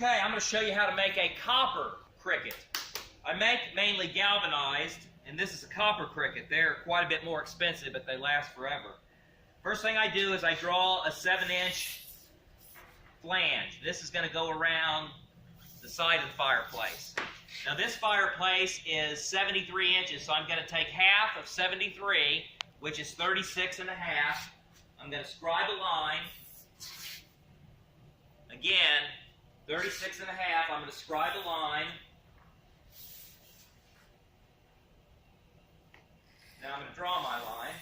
Okay, I'm going to show you how to make a copper cricket. I make mainly galvanized, and this is a copper cricket. They're quite a bit more expensive, but they last forever. First thing I do is I draw a 7-inch flange. This is going to go around the side of the fireplace. Now this fireplace is 73 inches, so I'm going to take half of 73, which is 36 and a half. I'm going to scribe a line. Again, 36 and a half, I'm going to scribe a line. Now I'm going to draw my line.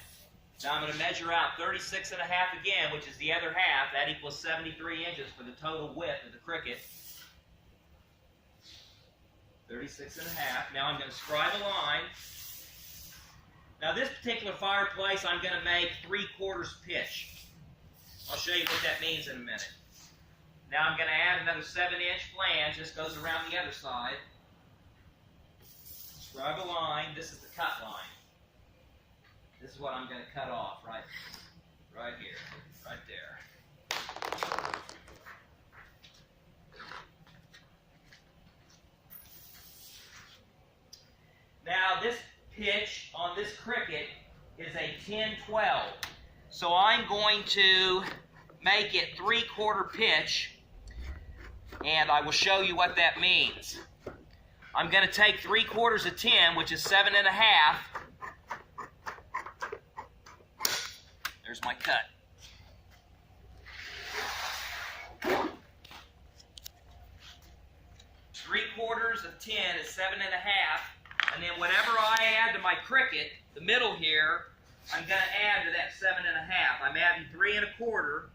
Now I'm going to measure out 36 and a half again, which is the other half. That equals 73 inches for the total width of the cricket. 36 and a half. Now I'm going to scribe a line. Now this particular fireplace, I'm going to make 3/4 pitch. I'll show you what that means in a minute. Now I'm going to add another 7-inch flange. This goes around the other side. Scribe a line. This is the cut line. This is what I'm going to cut off right here, right there. Now this pitch on this cricket is a 10-12. So I'm going to make it 3/4 pitch, and I will show you what that means. I'm going to take 3/4 of 10, which is 7 and a half. There's my cut. Three-quarters of 10 is 7 and a half, and then whatever I add to my cricket, the middle here, I'm going to add to that 7 and a half. I'm adding 3 1/4.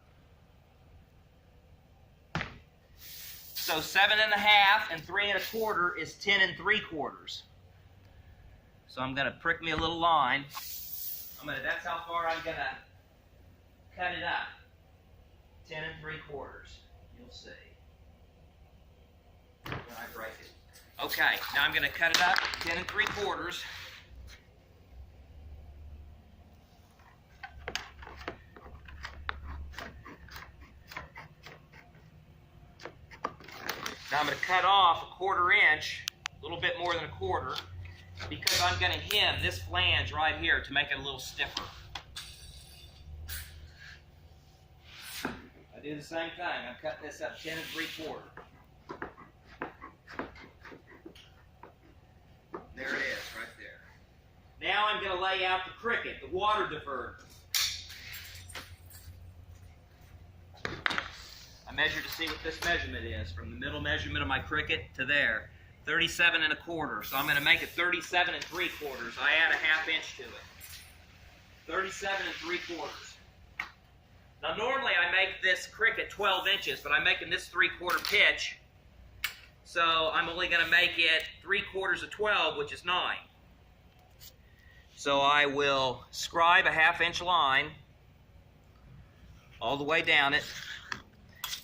So 7 and a half and 3 1/4 is 10 3/4. So I'm going to prick me a little line. That's how far I'm going to cut it up. 10 3/4. You'll see when I break it. Okay, now I'm going to cut it up 10 3/4. Now I'm going to cut off a 1/4 inch, a little bit more than a 1/4, because I'm going to hem this flange right here to make it a little stiffer. I do the same thing. I'm cutting this up 10 3/4. There it is, right there. Now I'm going to lay out the cricket, the water diverter. I measure to see what this measurement is, from the middle measurement of my cricket to there. 37 1/4. So I'm going to make it 37 3/4. I add a 1/2 inch to it. 37 3/4. Now normally I make this cricket 12 inches, but I'm making this 3/4 pitch. So I'm only going to make it 3/4 of 12, which is 9. So I will scribe a 1/2 inch line all the way down it.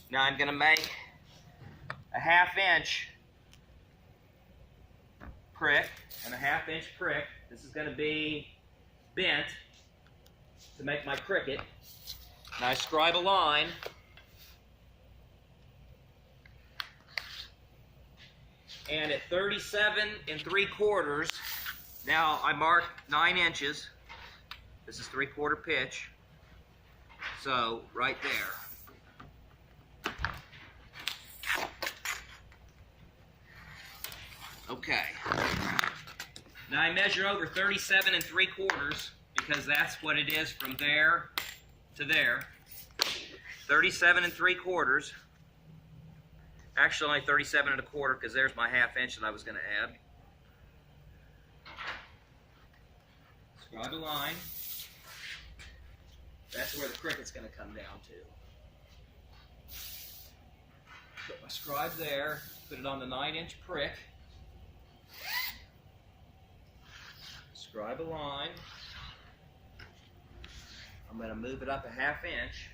Now I'm going to make a 1/2 inch prick and a 1/2 inch prick. This is going to be bent to make my cricket. Now I scribe a line. And at 37 3/4, now I mark 9 inches. This is 3/4 pitch. So right there. Okay. Now I measure over 37 3/4 because that's what it is from there to there. 37 3/4. Actually only 37 1/4 because there's my 1/2 inch that I was going to add. Scribe a line. That's where the cricket's going to come down to. Put my scribe there. Put it on the 9-inch prick. Scribe a line. I'm going to move it up a 1/2 inch,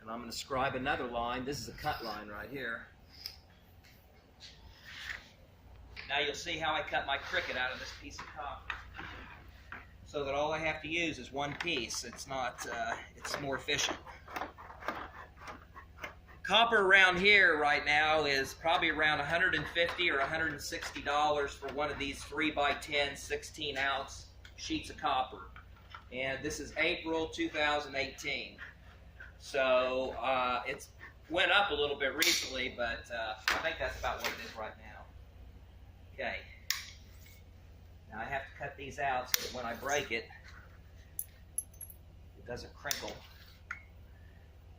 and I'm going to scribe another line. This is a cut line right here. Now you'll see how I cut my cricket out of this piece of copper, so that all I have to use is one piece. It's more efficient. Copper around here right now is probably around $150 or $160 for one of these 3x10 16-ounce sheets of copper. And this is April 2018. So it's went up a little bit recently, but I think that's about what it is right now. Okay. Now I have to cut these out so that when I break it, it doesn't crinkle.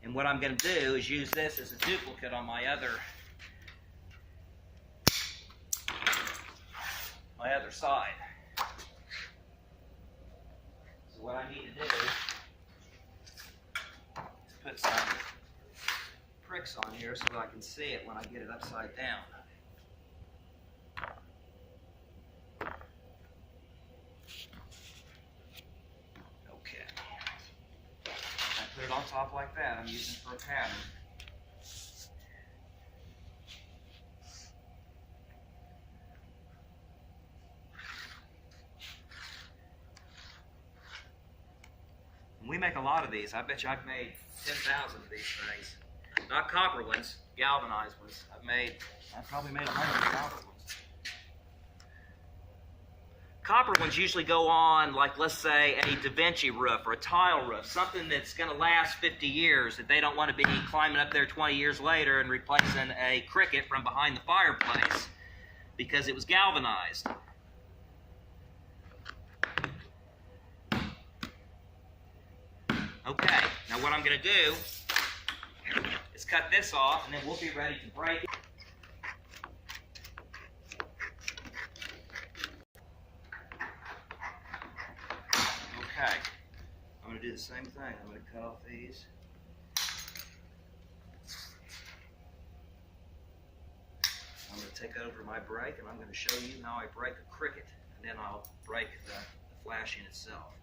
And what I'm going to do is use this as a duplicate on my other side. So what I need to do is put some pricks on here so that I can see it when I get it upside down. Okay. I put it on top like that. I'm using for a pattern. And we make a lot of these. I bet you I've made 10,000 of these things. Not copper ones, galvanized ones. I've probably made 100 copper ones. Copper ones usually go on, like, let's say, a Da Vinci roof or a tile roof, something that's going to last 50 years that they don't want to be climbing up there 20 years later and replacing a cricket from behind the fireplace because it was galvanized. Okay, now what I'm going to do is cut this off, and then we'll be ready to break it. Okay, I'm going to do the same thing. I'm going to cut off these. I'm going to take over my break, and I'm going to show you how I break a cricket, and then I'll break the flashing itself.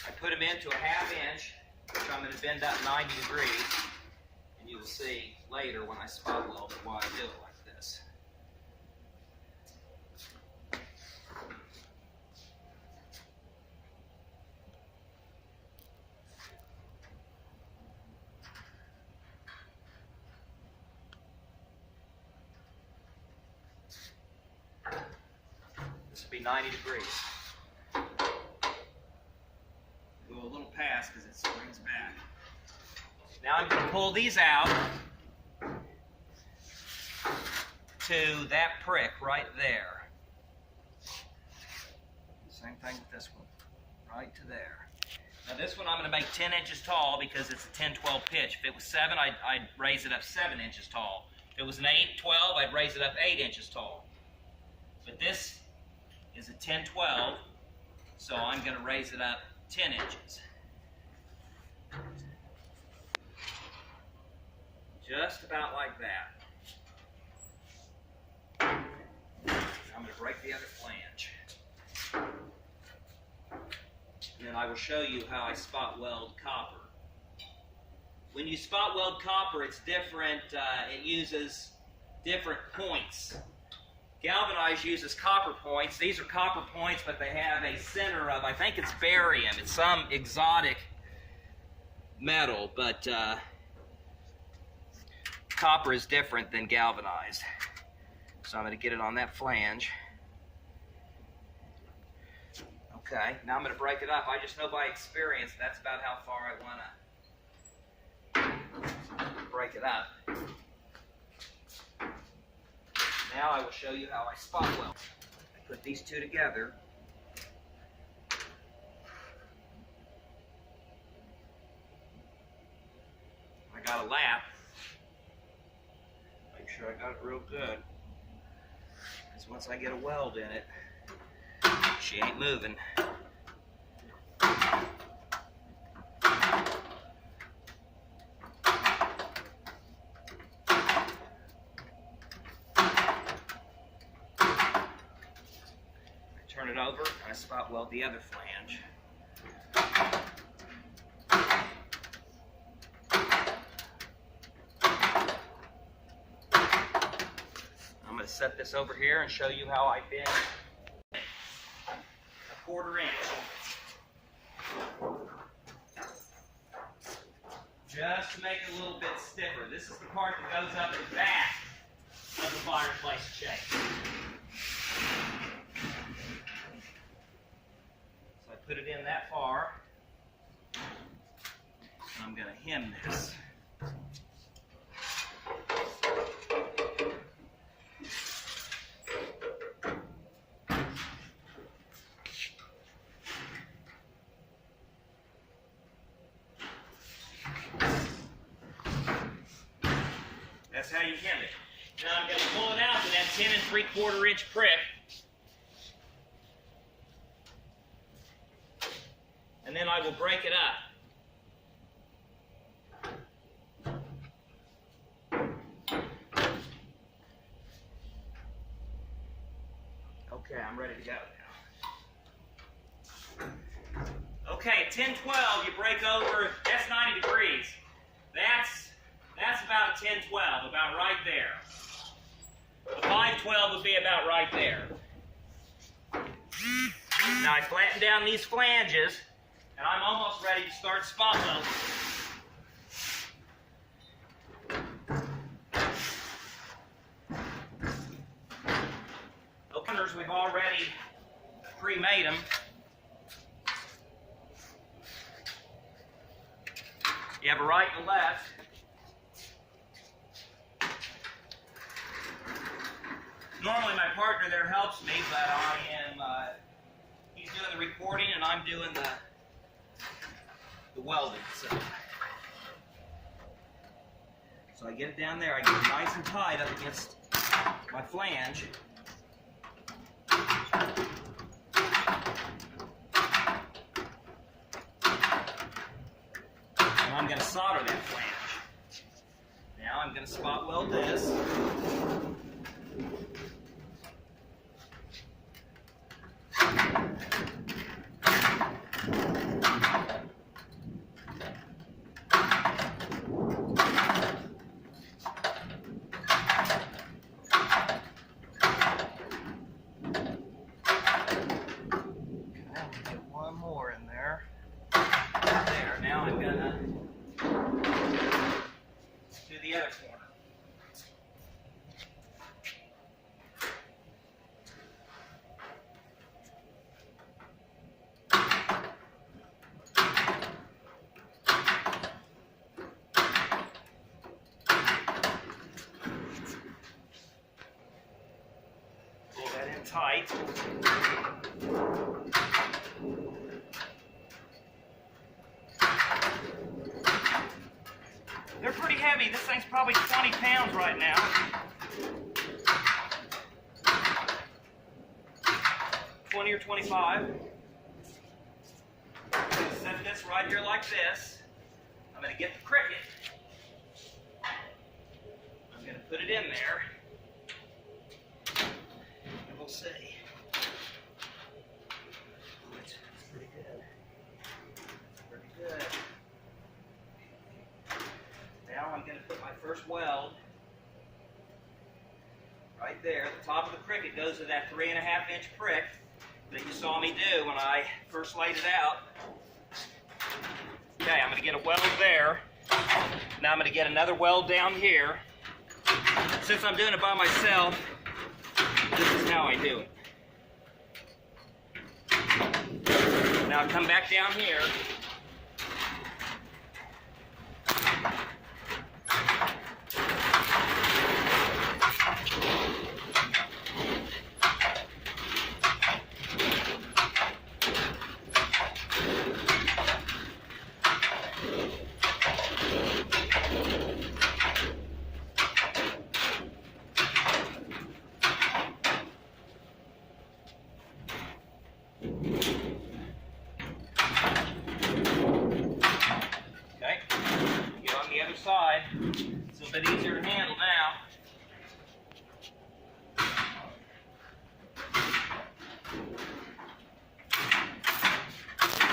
I put them into a 1/2 inch, which I'm going to bend up 90 degrees, and you will see later when I spot weld why I do it like this. This will be 90 degrees. Go a little past because it springs back. Now I'm going to pull these out to that prick right there. Same thing with this one, right to there. Now this one I'm going to make 10 inches tall because it's a 10-12 pitch. If it was 7, I'd raise it up 7 inches tall. If it was an 8-12, I'd raise it up 8 inches tall. But this is a 10-12, so I'm going to raise it up 10 inches. Just about like that. I'm going to break the other flange. And then I will show you how I spot weld copper. When you spot weld copper, it's different. It uses different points. Galvanized uses copper points. These are copper points, but they have a center of, I think it's barium. It's some exotic metal, but copper is different than galvanized. So I'm going to get it on that flange. Okay, now I'm going to break it up. I just know by experience that's about how far I want to break it up. Now I will show you how I spot weld. I put these two together. I got a lap. Make sure I got it real good. Because once I get a weld in it, she ain't moving. Turn it over, and I spot weld the other flange. I'm going to set this over here and show you how I bend a 1/4 inch. just to make it a little bit stiffer. This is the part that goes up the back of the fireplace shape. So I put it in that far. And I'm going to hem this. That's how you hem it. Now I'm going to pull it out to that 10 3/4 inch prick. And then I will break it up. Okay, I'm ready to go now. Okay, at 10-12, you break over, that's 90 degrees. That's about a 10-12, about right there. A 5-12 would be about right there. Now I flatten down these flanges, and I'm almost ready to start spot welding. The corners, we've already pre-made them. You have a right and a left. Normally my partner there helps me, but he's doing the recording and I'm doing the welding. So I get it down there, I get it nice and tight up against my flange. And I'm going to solder that flange. Now I'm going to spot weld this. Tight. They're pretty heavy. This thing's probably 20 pounds right now. 20 or 25. Set this right here like this. I'm going to get the cricket. I'm going to put it in there. We'll see. It's pretty good. Pretty good. Now I'm going to put my first weld right there. The top of the cricket goes to that 3.5 inch prick that you saw me do when I first laid it out. Okay, I'm going to get a weld there. Now I'm going to get another weld down here. Since I'm doing it by myself, this is how I do it. Now come back down here. Side. It's a little bit easier to handle now.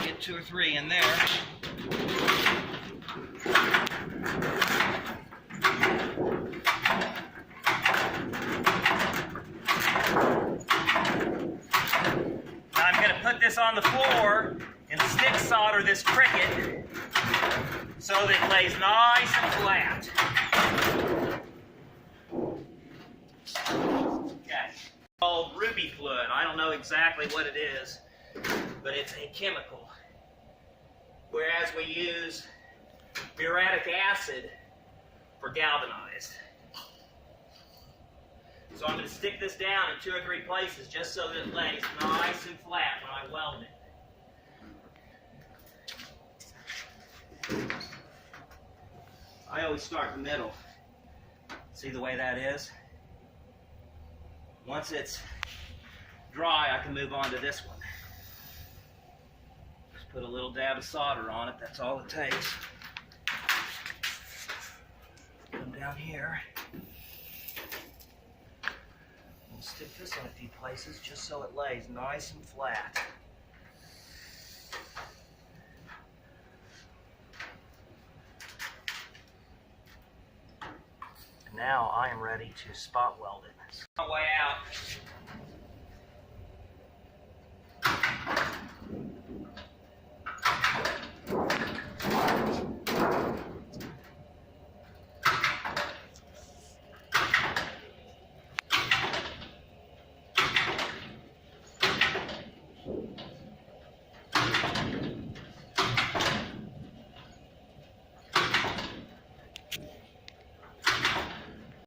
Get 2 or 3 in there. Now I'm going to put this on the floor and stick solder this cricket so that it lays nice and flat. Okay. Called ruby fluid. I don't know exactly what it is, but it's a chemical. Whereas we use muriatic acid for galvanized. So I'm going to stick this down in 2 or 3 places just so that it lays nice and flat when I weld it. I always start in the middle. See the way that is? Once it's dry, I can move on to this one. Just put a little dab of solder on it, that's all it takes. Come down here. We'll stick this in a few places just so it lays nice and flat. And now I am ready to spot weld it. On my way out,